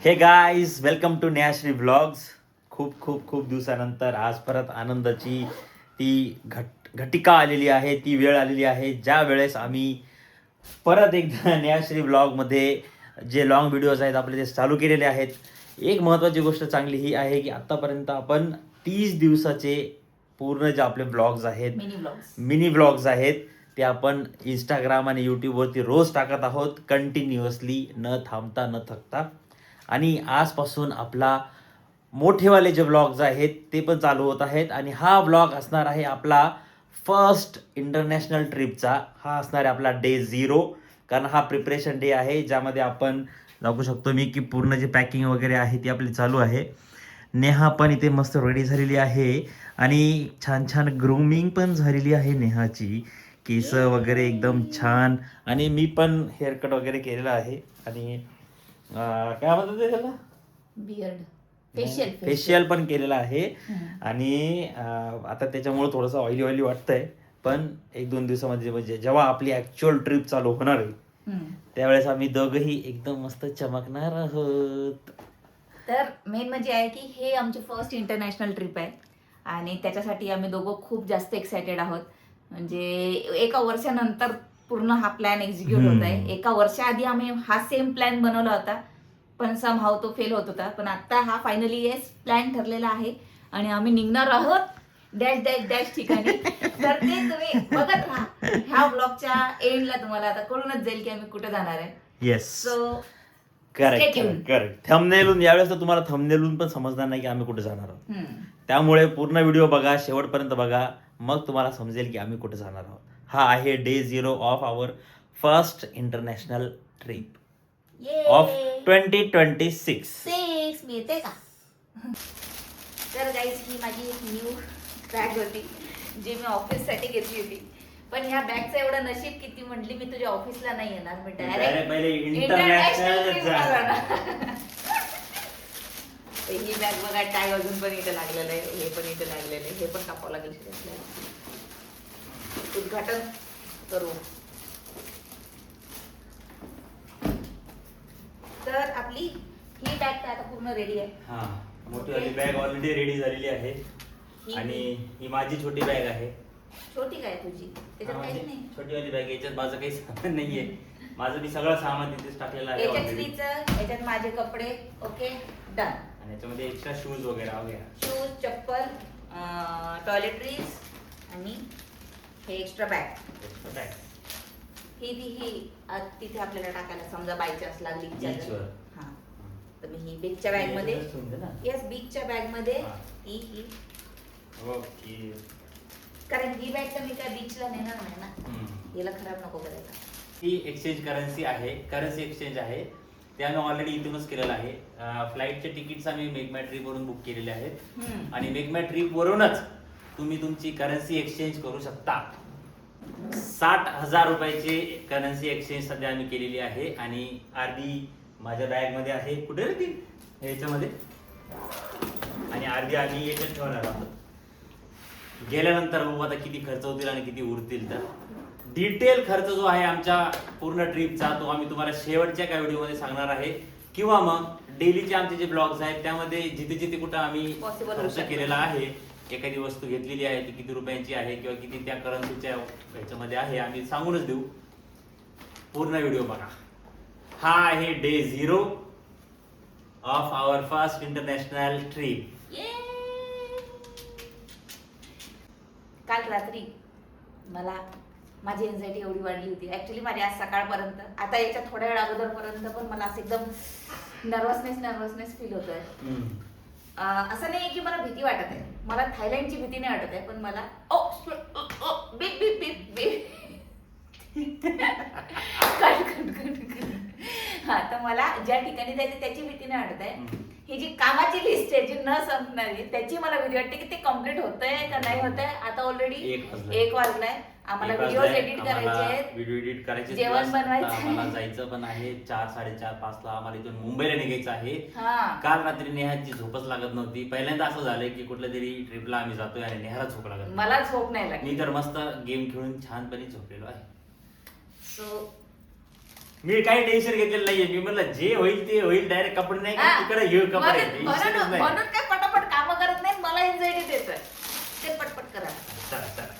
हे guys welcome to Nehashree vlogs. खूप खूप खूप दिवसानंतर आज परत आनंदाची ती घटिका आलेली आहे, ती वेळ आलेली आहे ज्या वेळेस आम्ही परत एकदा नेहाश्री व्लॉगमध्ये जे लॉंग व्हिडिओज आहेत आपले ते चालू केलेले आहेत. एक महत्त्वाची गोष्ट चांगली ही आहे की आत्तापर्यंत आपण 30 दिवसाचे पूर्ण जे आपले व्लॉग्स आहेत, मिनी व्लॉग्स आहेत, ते आपण इंस्टाग्राम आणि यूट्यूबवरती रोज टाकत आहोत कंटिन्युअसली, न थांबता न थकता. आणि आजपासून आपला मोठेवाले जे व्लॉग्स आहेत ते पण चालू होत आहेत. आणि हा व्लॉग असणार आहे आपला फर्स्ट इंटरनॅशनल ट्रिपचा. हा असणार आहे आपला डे 0, कारण हा प्रिपरेशन डे आहे ज्यामध्ये आपण दाखवू शकतो मी की पूर्ण जे पॅकिंग वगैरे आहे ती आपली चालू आहे. नेहा पण इथे मस्त रेडी झालेली आहे आणि छान छान ग्रूमिंग पण झालेली आहे नेहाची. केस वगैरे एकदम छान, आणि मी पण हेअरकट वगैरे केलेला आहे. आणि काय म्हणतात ते त्याला, बियर्ड फेशियल पण केलेलं आहे. आणि आता त्याच्यामुळे थोडंसं ऑइली ऑइली वाटतंय, पण 1-2 दिवसामध्ये म्हणजे जेव्हा आपली ऍक्च्युअल ट्रिप चालू होणार आहे त्यावेळेस आम्ही दोघंही एकदम मस्त चमकणार आहोत. तर मेन म्हणजे आहे की हे आमची फर्स्ट इंटरनॅशनल ट्रिप आहे आणि त्याच्यासाठी आम्ही दोघं खूप जास्त एक्सायटेड आहोत. म्हणजे एका वर्षानंतर पूर्ण हा प्लॅन एक्झिक्यूट होत आहे. एका वर्षाआधी आम्ही हा सेम प्लॅन बनवला होता, पण समहाव तो फेल होत होता. पण आता हा फायनली येस प्लॅन ठरलेला आहे आणि आम्ही निघणार आहोत डॅश डॅश डॅश ठिकाणी. तर ते तुम्ही बघत राहा. ह्या ब्लॉगच्या एंडला तुम्हाला आता कळूनच जाईल की आम्ही कुठे जाणार आहे. Yes, so correct correct. थंबनेलून यावेळेस तर तुम्हाला थंबनेलून पण समजणार नाही की आम्ही कुठे जाणार आहोत. त्यामुळे पूर्ण व्हिडिओ बघा, शेवटपर्यंत बघा, मग तुम्हाला समजेल की आम्ही कुठे जाणार आहोत. हा आहे day 0 of our first international trip ऑफ 2026. मिळते का? तर गाईज ही माझी एक न्यू बॅग होती जी मी ऑफिससाठी घेतली होती. पण ह्या बॅगचं एवढं नशीब की ती म्हटली मी तुझ्या ऑफिसला नाही येणार, मी डायरेक्ट पहिले इंटरनॅशनल. ही बॅग बघा, टॅग अजून पण इथे लागलेलं आहे, हे पण इथे लागलेलं आहे, हे पण कापावं लागेल आपल्याला. उद्घाटन करू. तर आपली ही बॅग आता पूर्ण रेडी आहे. हा, मोठी बॅग ऑलरेडी रेडी झालेली आहे. आणि ही माझी छोटी बॅग आहे. छोटी काय तुझी? त्याच्यात काहीच नाही. छोटी वाली बॅग, याच्यात माझं काही सामान नाहीये. माझं मी सगळं सामान तिथेच टाकलेलं आहे ऑलरेडी. याच्यात माझे कपडे, ओके डन. आणि याच्यामध्ये एक्स्ट्रा शूज वगैरे शूज, चप्पल, टॉयलेटरीज आणि हे एक्स्ट्रा बॅग. ही तिथे आपल्याला टाकायला समजा बाय चान्स लागली बीचवर. हा, तर मी ही बीचच्या बॅग मध्ये, येस बीचच्या बॅग मध्ये ही. ओके. कारण ही बॅग तर मी काय बीचला नेणार नाही ना, याला खराब नको करायला. ही एक्सचेंज करन्सी आहे, करन्सी एक्सचेंज आहे. ते आम्ही ऑलरेडी इथूनच केलेलं आहे. फ्लाईटचे तिकीट्स आम्ही मेक माय ट्रिप वरून बुक केलेले आहेत आणि मेक माय ट्रिप वरूनच तुम्ही तुमची करन्सी एक्सचेंज करू शकता. 60,000 रुपयाची करन्सी एक्सचेंज सध्या आम्ही केलेली आहे. आणि अर्धी माझ्या बॅग मध्ये आहे, कुठे रे ती, ह्याच्यामध्ये, आणि अर्धी आम्ही याच्यात ठेवणार आहोत. गेल्यानंतर बघू आता किती खर्च होतील आणि किती उरतील. तर डिटेल खर्च जो आहे आमच्या पूर्ण ट्रिपचा तो आम्ही तुम्हाला शेवटच्या काही व्हिडिओमध्ये सांगणार आहे, किंवा मग डेलीचे आमचे जे ब्लॉग्स आहेत त्यामध्ये जिथे जिथे कुठं आम्ही खर्च केलेला आहे, एखादी वस्तू घेतलेली आहे ती किती रुपयांची आहे किंवा किती त्या करन्सीच्या ह्याच्यामध्ये आहे, आम्ही सांगूनच देऊ. पूर्ण व्हिडिओ बघा. हा आहे day 0 of our first international trip. काल रात्री मला माझी एन्झायटी एवढी वाढली होती, ऍक्च्युली माझी आज सकाळपर्यंत, आता याच्या थोड्या वेळ अगोदरपर्यंत पण मला असं एकदम नर्वसनेस फील होतोय. असं नाही की मला भीती वाटत आहे, मला थायलंडची भीती नाही वाटत आहे, पण मला बीप बीप बीप बीप हा, तर मला ज्या ठिकाणी जायचं त्याची भीती नाही वाटत आहे. ही जी कामाची लिस्ट आहे जी न संपणारी, त्याची मला भीती वाटते की ते कम्प्लीट होतंय का नाही होतंय. आता ऑलरेडी 1 वाजलाय, आम्हाला व्हिडिओ एडिट करायचे आहेत, व्हिडिओ एडिट करायचे, जेवण बनवायचं, आम्हाला जायचं पण आहे. 4, 4:30, 5 ला आम्हाला इथून मुंबईला निघायचं आहे. हा, काल रात्री नेहाची झोपच लागत नव्हती. पहिल्यांदा असं झालंय की कुठल्या तरी ट्रिपला आम्ही जातोय आणि नेहाला झोप लागत, मला झोप नाही लागली. मी तर मस्त गेम खेळून छानपणे झोपलेलो आहे. सो मी काही टेन्शन घेतलेलं नाहीये. मी म्हणलं जे होईल ते होईल, डायरेक्ट कपडे नाही का तिकडे घेऊ कपडे. टेन्शनच नाही. म्हणून काय पटापट कामं करत नाही, मला एन्झायटी देतं ते पटपट करा. चला चला.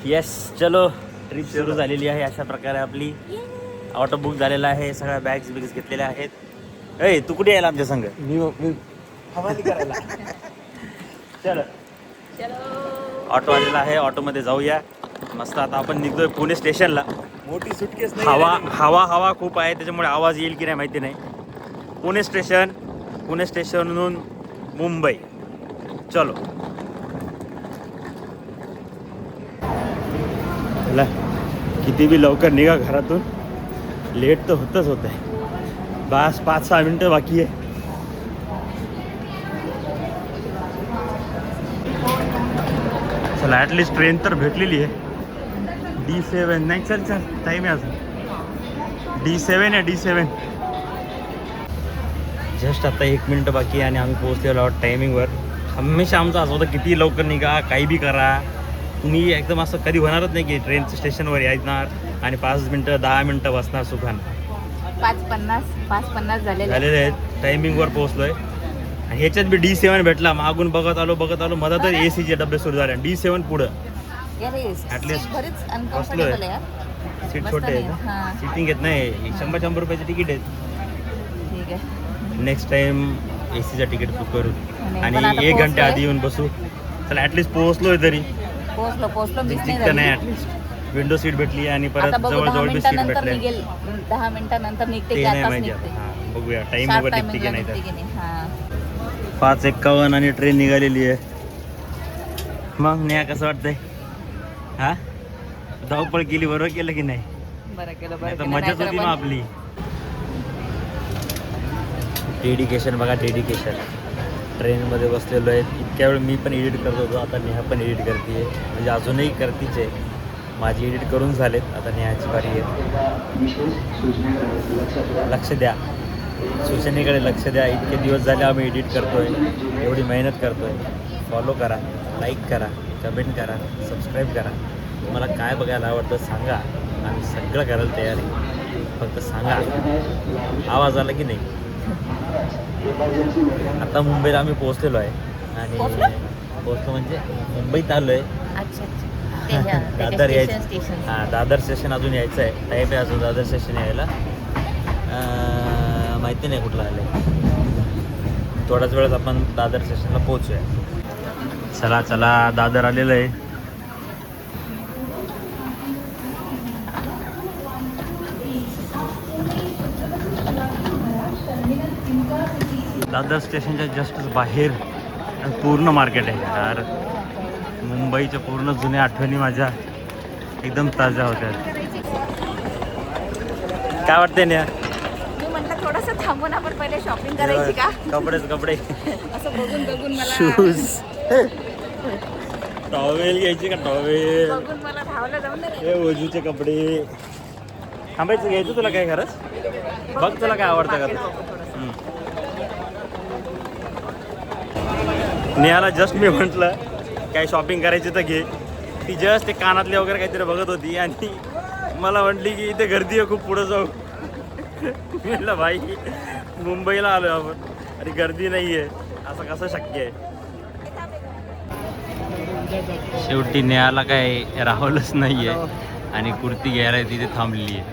येस चलो, ट्रिप सुरू झालेली आहे. अशा प्रकारे आपली ऑटो बुक झालेला आहे. सगळ्या बॅग्स बिग्स घेतलेल्या आहेत. ए तू कुठे यायला आमच्या संग? मी हवाली करायला. चलो ऑटो आलेला आहे, ऑटोमध्ये जाऊया मस्त. आता आपण निघतोय पुणे स्टेशनला. मोठी सुटकेस नाही. हवा खूप आहे, त्याच्यामुळे आवाज येईल की नाही माहिती नाही. पुणे स्टेशनहून मुंबई. चलो चला, किती बी लवकर निघा घरातून, लेट तर होत आहे. बस 5-6 मिनटं बाकी आहे. चला ॲटलिस्ट ट्रेन तर भेटलेली आहे. D7 नाही, चल टाईम आहे अजून. D7 आहे, D7. जस्ट आता 1 मिनटं बाकी आहे आणि आम्ही पोहोचलेलो आहोत टायमिंगवर. हमेशा आमचं असं होतं किती लवकर निघा, काही बी करा, तुम्ही एकदम असं कधी होणारच नाही की ट्रेनचं स्टेशनवर यायणार आणि 5 मिनटं 10 मिनटं बसणार सुखान. 5:50 झालेले आहेत. टायमिंगवर पोहोचलोय आणि ह्याच्यात बी D7 भेटला. मागून बघत आलो मधात एसीचे डबे सुरू झाले. D7 पुढं ॲटलिस्ट बसलोय. सीट छोटे आहेत, सिटिंग येत नाही. 100 रुपयाचे तिकीट आहेत. ठीक आहे, नेक्स्ट टाइम एसीचं तिकीट बुक करू पण आता आणि 1 घंटा आधी येऊन बसू. चला ॲटलिस्ट पोहोचलोय तरी. पोहोचलो मिस जितकं नाही नाही, झाली. ॲटलिस्ट विंडो सीट भेटली आणि परत आता बघू, 10 जवळ बी सीट मिनिटानंतर भेटले. निघेल. 10 मिनिटानंतर निघते ते की नाही आताच माहिती निघते. आता. हां बघूया टाईम Sharp वगैरे निघते की timing ला नाही निघते तर. की नाही. हां. 5:51 आणि ट्रेन निघालेली आहे. मग नेहा कसं वाटतंय? हा धावपळ केली, बरोबर केलं की नाही? बरं केलं, नाही तर केलं. मजाच नाहीतर होती ना आपण- आपली. डेडिकेशन बघा, डेडिकेशन. ट्रेनमध्ये बसलेलो आहे. इतक्या वेळ मी पण एडिट करत होतो, आता नेहा पण एडिट करते. म्हणजे अजूनही करतीच आहे. माझी एडिट करून झालेत, आता नेहाची बारी आहे. लक्ष द्या, सूचनेकडे लक्ष द्या. इतके दिवस झाले आम्ही एडिट करतोय, एवढी मेहनत करतोय. फॉलो करा, लाईक करा, कमेंट करा, सबस्क्राईब करा. तुम्हाला काय बघायला आवडतं सांगा, आम्ही सगळं करायला तयार आहे. फक्त सांगा. आवाज आला की नाही? आता मुंबईला आम्ही पोहोचलेलो आहे आणि पोहोचलो म्हणजे मुंबईत आलो आहे. अच्छा ते ह्या- दादर त्याच्या यायचं. स्टेशन हां दादर स्टेशन अजून यायचं आहे. टाईप आहे अजून दादर स्टेशन यायला. माहिती नाही कुठलं आलं आहे. थोड्याच वेळात आपण दादर स्टेशनला पोहोचूया. चला चला, दादर आलेलं आहे. दादर स्टेशनच्या जस्टच बाहेर पूर्ण मार्केट आहे यार. मुंबईच्या पूर्ण जुन्या आठवणी माझ्या एकदम ताज्या होत्या. काय वाटते ना? मी म्हटलं थोडंसं थांबून आपण पहिले शॉपिंग करायची का? कपडे असं बघून मला शूज टॉवेल घ्यायचे का? टॉवेल बघून मला धावलं जाऊन नाही. हे वजूचे कपडे. थांबायचं घ्यायचं तुला काय खरंच? बघ तुला काय आवडतं का? नेहाला जस्ट मी म्हटलं काय शॉपिंग करायची तर घे. ती जस्ट ते कानातले वगैरे काहीतरी बघत होती आणि मला म्हटली की इथे गर्दी आहे खूप, पुढं जाऊ. म्हटलं भाई मुंबईला आलो आपण आणि गर्दी नाही आहे, असं कसं शक्य आहे? शेवटी नेहाला काय राहवलंच नाही आहे आणि कुर्ती घ्यायला तिथे थांबलेली आहे.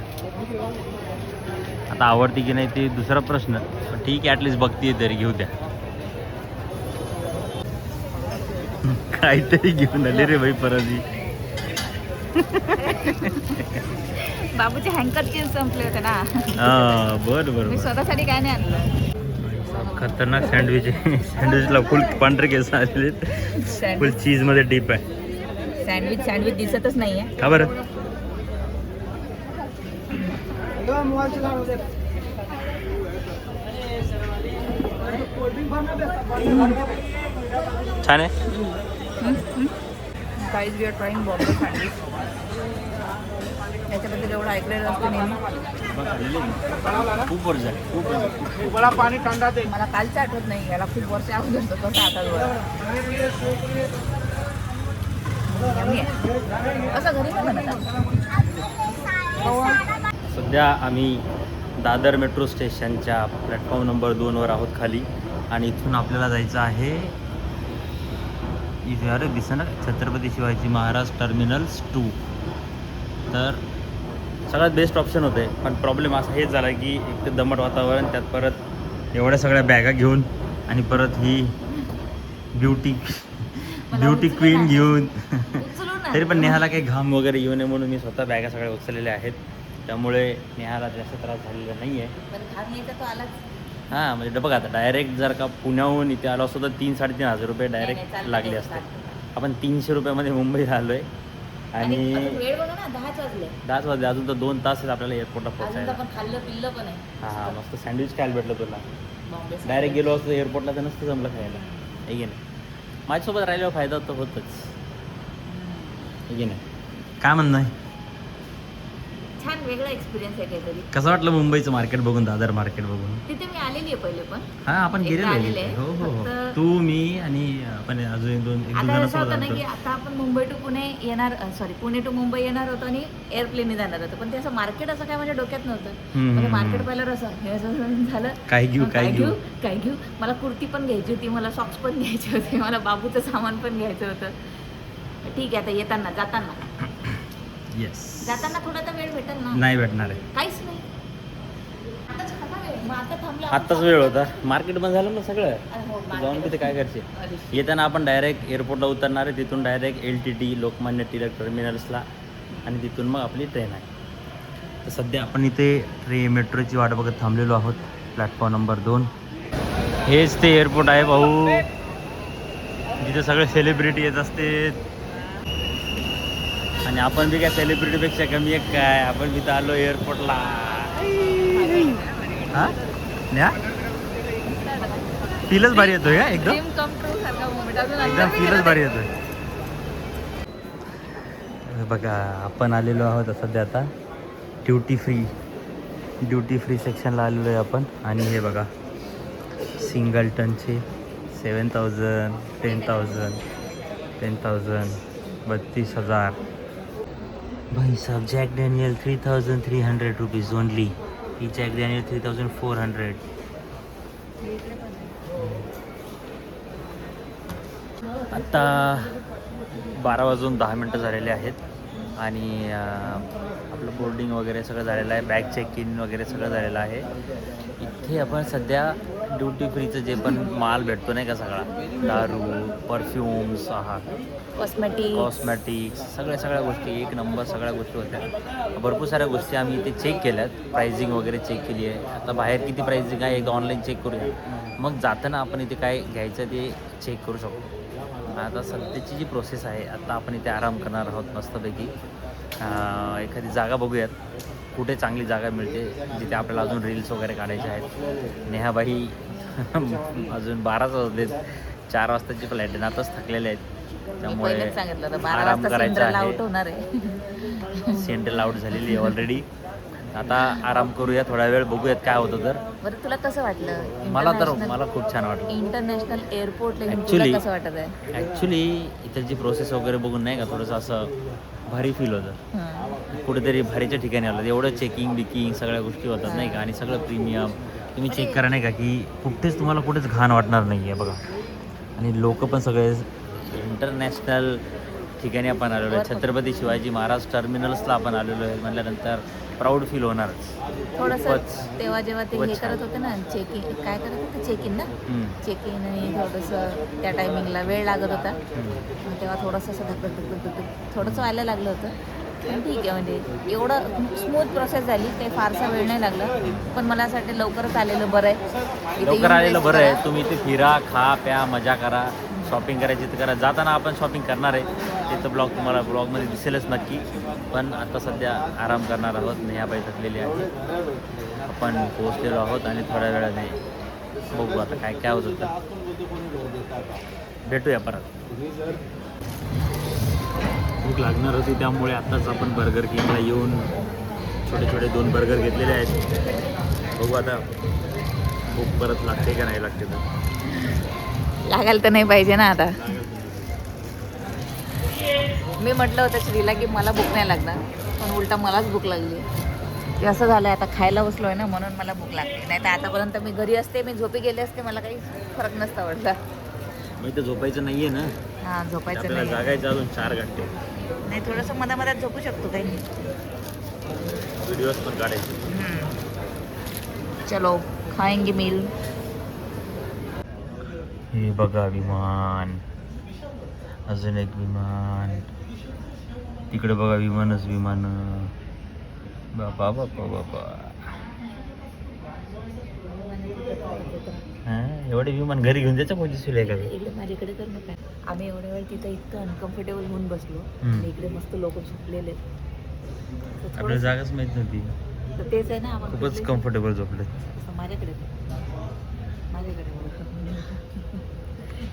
आता आवडती की नाही ते दुसरा प्रश्न, पण ठीक आहे ॲटलिस्ट बघतीये तरी, घेऊ द्या. काहीतरी घेऊन आले रे भाई परत. बाबूचे हँकर चेन संपले होते ना. हा बरं मी बरं. स्वतःसाठी काय नाही आणलं. खतरनाक सँडविच आहे. सँडविचला फुल पांढरे केस आलेले, फुल चीजमध्ये डीप आहे. सँडविच दिसतच नाहीये. का बरं? छान आहे. Guys, we are trying Bombay sandwich. त्याच्याबद्दल एवढं ऐकलेलं असतं नेहमी. खूप वर्ष झाली, खूप वर्ष. मला कालचं आठवत नाही, याला खूप वर्ष अगोदर कसं आठवत असं घरी नाही बनत आता. सध्या आम्ही दादर मेट्रो स्टेशनच्या प्लॅटफॉर्म नंबर 2वर आहोत खाली, आणि इथून आपल्याला जायचं आहे इथे, अरे दिसेना, छत्रपती शिवाजी महाराज टर्मिनल्स 2. तर सगळ्यात बेस्ट ऑप्शन होते, पण प्रॉब्लेम असा हेच झाला की एक तर दमट वातावरण, त्यात परत एवढ्या सगळ्या बॅगा घेऊन, आणि परत ही ब्युटी क्वीन घेऊन. तरी पण नेहाला काही घाम वगैरे येऊ नये म्हणून मी स्वतः बॅगा सगळ्या उचललेल्या आहेत, त्यामुळे नेहाला जास्त त्रास झालेला नाही आहे. हां, म्हणजे बघा आता डायरेक्ट जर का पुण्याहून इथे आलो असतो तर 3-3.5 हजार रुपये डायरेक्ट लागले असते. आपण 300 रुपयामध्ये मुंबईला आलो आहे, आणि 10 वाजले, अजून तर 2 तास आहेत आपल्याला एअरपोर्टला पोहोचायला. हां, मस्त सँडविच खायला भेटलं तुला. डायरेक्ट गेलो असतो एअरपोर्टला तर नसतं जमलं खायला, आहे की नाही. माझ्यासोबत राहिल्यावर फायदा तर होतच, आहे की नाही. काय म्हणणं आहे? छान वेगळा एक्सपिरियन्स आहे काहीतरी. कसं वाटलं मुंबईचं मार्केट बघून, दादर मार्केट बघून? तिथे मी आलेली आहे पहिले पण. हां, आपण गेलेलो आहे. हो हो हो, तू, मी आणि आपण अजून एक दोन आता असं होतं ना जण. की आता आपण मुंबई टू पुणे येणार, पुणे टू मुंबई येणार होतो आणि एअरप्लेनने जाणार होतो, पण ते असं मार्केट असं काय माझ्या डोक्यात नव्हतं. म्हणजे मार्केट पाहिलं असं हे असं झालं, काय घेऊ काय घेऊ काय घेऊ. मला कुर्ती पण घ्यायची होती, मला सॉक्स पण घ्यायचे होते, मला बाबूचं सामान पण घ्यायचं होतं. ठीक आहे, आता येताना येस, जाताना थोडा तर वेळ भेटेल ना. नाही भेटणार आहे, काहीच नाही. आताच खरा वेळ, मग आता थांबला. आत्ताच वेळ होता, मार्केट बंद झालं ना सगळं. हो, जाऊन तिथे काय करते. येताना आपण डायरेक्ट एअरपोर्टला उतरणार आहे, तिथून डायरेक्ट LTT लोकमान्य टिळक टर्मिनल्सला, आणि तिथून मग आपली ट्रेन आहे. तर सध्या आपण इथे मेट्रोची वाट बघत थांबलेलो आहोत, प्लॅटफॉर्म नंबर 2. हेच ते एअरपोर्ट आहे भाऊ, जिथे सगळे सेलिब्रिटी येत असते, आणि आपण बी काय सेलिब्रिटीपेक्षा कमी आहे काय, आपण बी तर आलो एअरपोर्टला. हां, न्या फीलच भारी येतोय का, एकदम फीलच भारी येतोय. बघा, आपण आलेलो आहोत सध्या आता ड्युटी फ्री सेक्शनला आलेलो आहे आपण, आणि हे बघा सिंगलटनचे 7,000, 10,000, 10,000, 32,000. भाई साहब, जैक डैनियल 3,300 रुपीज़ ओनली. ही जैक डॅनियल 3,400. आत्ता 12:10 झालेले आहेत, आणि आपलं बोर्डिंग वगैरे सगळं झालेलं आहे, बॅग चेक इन वगैरे सगळं झालेलं आहे. इथे आपण सध्या ड्युटी फ्रीचं जे पण माल भेटतो नाही का, सगळा दारू, परफ्यूम्स, कॉस्मॅटिक्स, सगळ्या गोष्टी एक नंबर, सगळ्या गोष्टी होत्या. भरपूर साऱ्या गोष्टी आम्ही इथे चेक केल्यात, प्राइसिंग वगैरे चेक केली आहे. आता बाहेर किती प्राइसिंग आहे एकदा ऑनलाईन चेक करूया, मग जाताना आपण इथे काय घ्यायचं ते चेक करू शकतो. आता सध्याची जी प्रोसेस आहे, आता आपण इथे आराम करणार आहोत मस्तपैकी. एखादी जागा बघूयात, कुठे चांगली जागा मिळते जिथे आपल्याला अजून रील्स वगैरे काढायचे आहेत. नेहाबाई अजून 12 वाजले, 4 वाजताची फ्लाईट आहे, आताच थकलेले आहेत, त्यामुळे आराम करायचा आहे. सेंट्रल आउट झालेली आहे ऑलरेडी. आता आराम करूया थोडा वेळ, बघूयात काय होतं. तर बरं, तुला कसं वाटलं? मला खूप छान वाटलं. इंटरनॅशनल एअरपोर्टला ॲक्च्युली कसं वाटत आहे? ॲक्च्युली इथं प्रोसेस वगैरे बघून नाही का थोडंसं असं भारी फील होतं. कुठेतरी भारीच्या ठिकाणी आलं, एवढं चेकिंग सगळ्या गोष्टी होतात नाही का, आणि सगळं प्रीमियम तुम्ही चेक करा नाही का, की तुम्हाला कुठेच घाण वाटणार नाही आहे बघा. आणि लोक पण सगळे इंटरनॅशनल ठिकाणी आपण आलेलो आहे. छत्रपती शिवाजी महाराज टर्मिनल्सला आपण आलेलो आहे म्हटल्यानंतर प्राऊड फील होणारच थोडंसं. तेव्हा जेव्हा ते हे करत होते ना, चेकिंग काय करत होते, चेक इन आणि थोडंसं त्या टायमिंगला वेळ लागत होता, तेव्हा थोडंसं असं धक थोडंसं व्हायला लागलं होतं. पण ठीक आहे, म्हणजे एवढं स्मूथ प्रोसेस झाली, काही फारसा वेळ नाही लागला. पण मला असं वाटतं लवकरच आलेलं बरं आहे. लवकर आलेलं बरं आहे. तुम्ही इथे फिरा, खा प्या, मजा करा, शॉपिंग करायची तर करा. जाताना आपण शॉपिंग करणार आहे, ते तर तुम्हाला ब्लॉगमध्ये दिसेलच नक्की. पण आता सध्या आराम करणार आहोत, नेहाबाई थकलेली आहे. आपण पोहोचलेलो आहोत, आणि थोड्या वेळाने बघू आता काय होतं. तर भेटूया परत. भूक लागणार होती, त्यामुळे आत्ताच आपण बर्गर किंगला येऊन छोटे छोटे 2 बर्गर घेतलेले आहेत. बघू आता भूक परत लागते का नाही लागते तर. लागायला तर नाही पाहिजे ना आता. मी म्हटलं होतं श्रीला की मला भूक नाही लागणार, पण उलटा मलाच भूक लागली. ते असं झालं आता खायला बसलो आहे ना, म्हणून मला भूक लागली. नाही तर आतापर्यंत मी घरी असते, मी झोपी गेले असते, मला काही फरक नसता वाटला. मी तर झोपायचं नाहीये ना, हां झोपायचं आपल्याला नाही. जागायचं अजून 4 घंटे. नाही थोडंसं मधामधात झोपू शकतो काही नाही. व्हिडिओज पण काढायचे. चलो खाएंगे मील. हे बघा विमान, अजून एक विमान, तिकडे बघा विमानच विमान. बाबा बाबा बाबा, एवढे विमान घरी घेऊन जायचं कोणती आहे का? इकडे माझ्याकडे कर नका. आम्ही एवढ्या वेळ तिथं इतकं अनकम्फर्टेबल होऊन बसलो आणि इकडे मस्त लोक झोपलेले. आपल्याला जागाच माहित नव्हती. तर तेच आहे ना, आपण खूपच कम्फर्टेबल झोपले. माझ्याकडे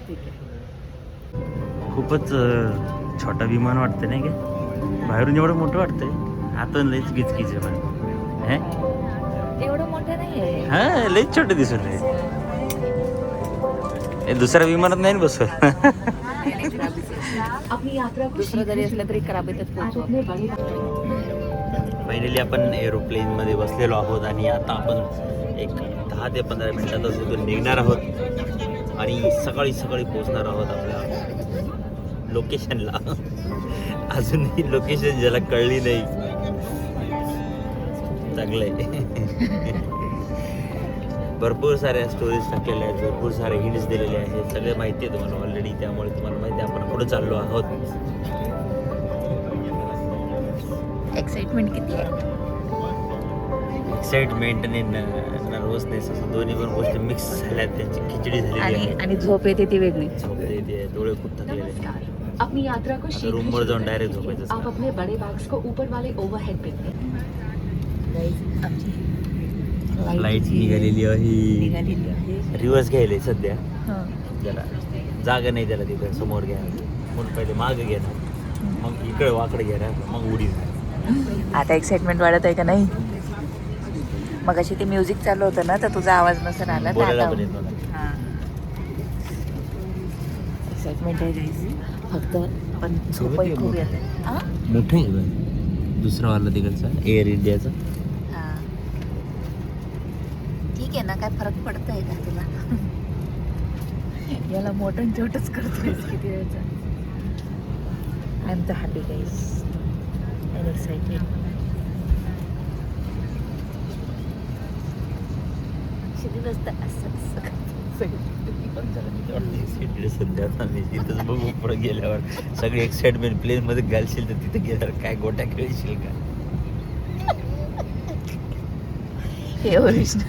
ठीक आहे. खूपच छोटा विमान वाटतं नाही का? बाहेरून एवढं मोठं वाटतंय, आतून लईच गिचकीच आहे. पण एवढं मोठं नाही आहे. हा लईच छोटं दिसून रे. दुसऱ्या विमानात नाही बसवत. दुसरं जरी असलं तरी खराबीतच पोहोचू. फायनली आपण एरोप्लेनमध्ये बसलेलो आहोत आणि आता आपण एक 10 ते 15 मिनिटातच इथून निघणार आहोत आणि सकाळी सकाळी पोहोचणार आहोत आपल्या लोकेशनला. अजूनही लोकेशन ज्याला कळली नाही, चांगलं आहे. भरपूर साऱ्या स्टोरीज टाकलेल्या आहेत, भरपूर सारे हिंट्स दिलेले आहेत, सगळे माहिती आहे तुम्हाला ऑलरेडी. त्यामुळे तुम्हाला माहिती आहे आपण पुढे चाललो आहोत. एक्साइटमेंट किती आहे. एक्साइटमेंट आणि नर्वसनेस असं दोन्ही पण गोष्टी मिक्स झाल्यात, त्यांची खिचडी झालेली आहे. आणि झोप येते ती वेगळी. झोप येते, डोळे खूप थकलेले आहेत. अपनी यात्रा को शीघ्र रूमवर जाऊन डायरेक्ट आप झोपायचं. अपने बड़े बैग्स को ऊपर वाले ओवरहेड बिन में फ्लाईट निघालेली आहे, निघालेली आहे. रिवर्स घ्यायला सध्या. हं. जरा जागा नाही त्याला तिथं समोर घ्यायला, म्हणून पहिले मागं घेणार, मग इकडे वाकडे घेणार, मग उडी. आता एक्साइटमेंट वाढत आहे का नाही? मग अशी ते म्युझिक चालू होतं ना, तर तुझा आवाज नसेल आला तर बोलायला आता पण येतो ना. एक्साइटमेंट आहे गाईज. फक्त पण झोपत झोपही आहे खूप मोठं. येते. हां मोठं आहे बघ, दुसरा वाला तिकडचा एअर इंडियाचा. हां ठीक आहे ना, काय फरक पडत आहे का तुला? याला मोठं छोटंच करतोय किती वेळचा. I am the happy guys and excited. शरीर असतं असं सध्या आम्ही तिथंच बघू. पुढे गेल्यावर सगळी एक्साइटमेंट प्लेन मध्ये घालशील तर तिथे गेल्यावर काय गोट्या खेळशील का? हे ओरिजिनल.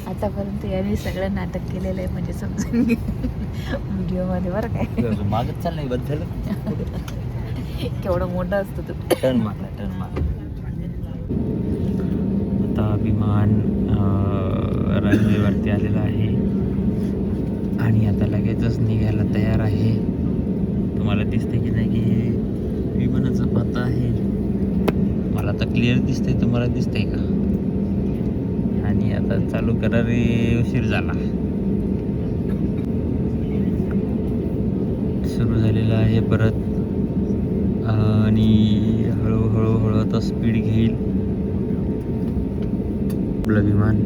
आतापर्यंत यांनी सगळं नाटक केलेलं आहे, म्हणजे समजून घे व्हिडिओमध्ये. बरं काय मागत चाललंय बद्दल केवढं मोठं असतं तू. टर्न मारला, टर्न मारला. आता विमान रनवेवरती आलेला आहे आणि आता लगेचच निघायला तयार आहे. तुम्हाला दिसते की नाही की विमानाचा पत्ता आहे? मला तर क्लिअर दिसतंय, तुम्हाला दिसतंय का? आणि आता चालू करायला उशीर झाला. सुरू झालेला आहे परत आणि हळूहळू आता स्पीड घेईल आपलं विमान.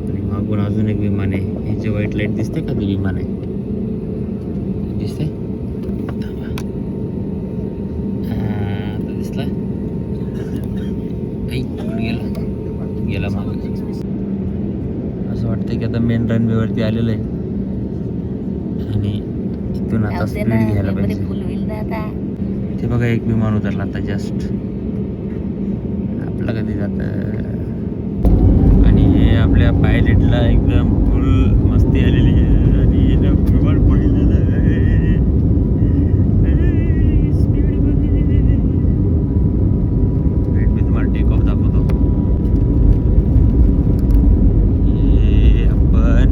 आणि मागून अजून एक विमान आहे. हे जे व्हाईट लाईट दिसते का, ते विमान आहे. दिसते आता दिसला. गेला मागे. असं वाटतंय की आता मेन रनवेवरती आलेलं आहे आणि इथून आता स्पीड घ्यायला पाहिजे. फुल होईल ना आता. ते बघा एक विमान उतरला आता जस्ट. आपलं कधी जातं. आणि हे आपल्या पायलटला एकदम फुल मस्ती आलेली आहे आणि विमान पुढे झालं आहे. मी तुम्हाला टेक ऑफ दाखवतो. आपण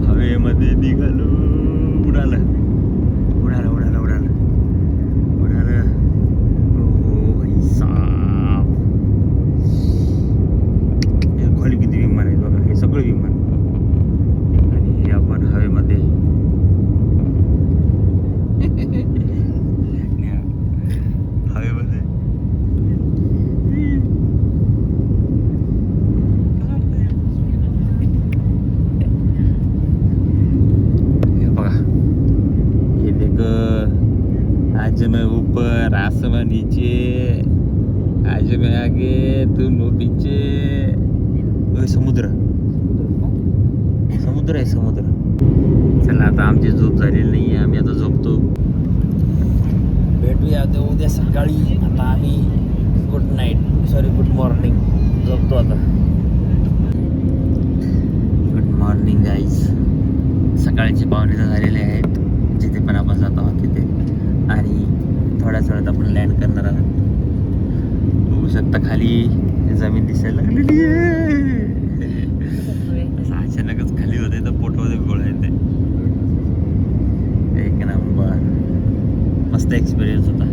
हवेमध्ये निघालो. उडाला उडाला उडाला उडाला उडाला आज मैं ऊपर आसमान नीचे, आज मैं आगे तुम पीछे. ओय, समुद्र समुद्र आहे समुद्र. चला आता आमची झोप झालेली नाही आहे, आम्ही आता झोपतो. भेटूया उद्या सकाळी. आता आम्ही गुड मॉर्निंग झोपतो आता. Good morning guys. सकाळचे 5:30 झालेले आहेत जिथे पण आपण जात आहोत तिथे, आणि थोड्याच वेळात आपण लँड करणार आहोत. बघू शकता खाली जमीन दिसायला लागलेली आहे. असं अचानकच खाली होते तर पोटामध्ये गोळा येते. एक नंबर मस्त एक्सपिरियन्स होता.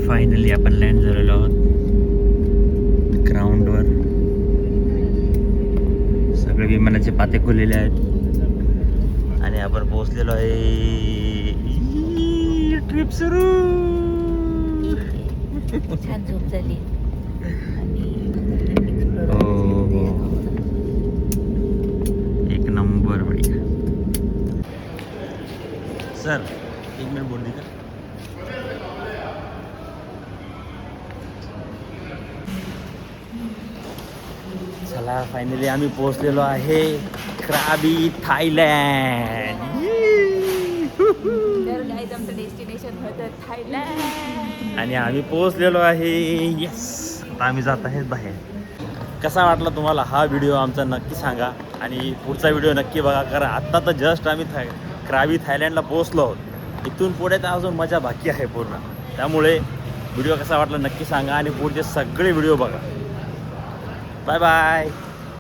फायनली आपण लँड झालेलो आहोत ग्राउंडवर. सगळे विमानाचे पाते खुललेले आहेत आणि आपण पोहोचलेलो आहे. ट्रिप सुरू. छान झोप झाली. एक नंबर बढिया. सर 1 मिनिट बोल दीजिए. चला फायनली आम्ही पोहोचलेलो आहे क्राबी थायलँड. तर गाईज आमचं डेस्टिनेशन होतं थायलंड. आणि आम्ही पोहोचलेलो आहे. येस, आता आम्ही जात आहेत बाहेर. कसा वाटला तुम्हाला हा व्हिडिओ आमचा नक्की सांगा, आणि पुढचा व्हिडिओ नक्की बघा, कारण आत्ता तर जस्ट आम्ही क्राबी थायलँडला पोहोचलो आहोत. इथून पुढे तर अजून मजा बाकी आहे पूर्ण. त्यामुळे व्हिडिओ कसा वाटला नक्की सांगा आणि पुढचे सगळे व्हिडिओ बघा. Bye bye.